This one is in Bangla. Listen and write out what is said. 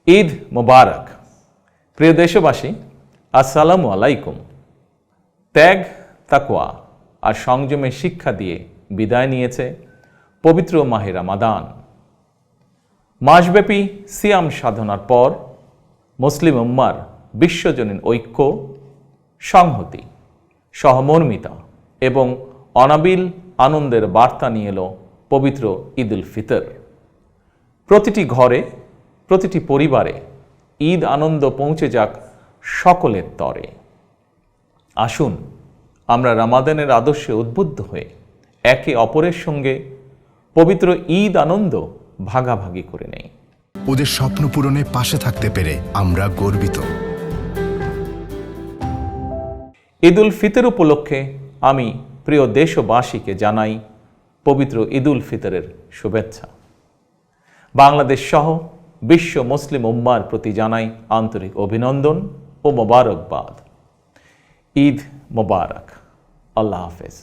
ঈদ মোবারক। প্রিয় দেশবাসী, আসসালামু আলাইকুম। ত্যাগ, তাকওয়া আর সংযমের শিক্ষা দিয়ে বিদায় নিয়েছে পবিত্র মাহে রমাদান। মাসব্যাপী সিয়াম সাধনার পর মুসলিম উম্মার বিশ্বজনীন ঐক্য, সংহতি, সহমর্মিতা এবং অনাবিল আনন্দের বার্তা নিয়ে এলো পবিত্র ঈদ উল ফিতর। প্রতিটি ঘরে, প্রতিটি পরিবারে ঈদ আনন্দ পৌঁছে যাক সকলের তরে। আসুন আমরা রমাদানের আদর্শে উদ্বুদ্ধ হয়ে একে অপরের সঙ্গে পবিত্র ঈদ আনন্দ ভাগাভাগি করে নেই। ওদের স্বপ্ন পূরণে পাশে থাকতে পেরে আমরা গর্বিত। ঈদ উল ফিতর উপলক্ষে আমি প্রিয় দেশবাসীকে জানাই পবিত্র ঈদ উল ফিতরের শুভেচ্ছা। বাংলাদেশ সহ বিশ্ব মুসলিম উম্মার প্রতি জানাই আন্তরিক অভিনন্দন ও মোবারকবাদ। ঈদ মোবারক। আল্লাহ হাফেজ।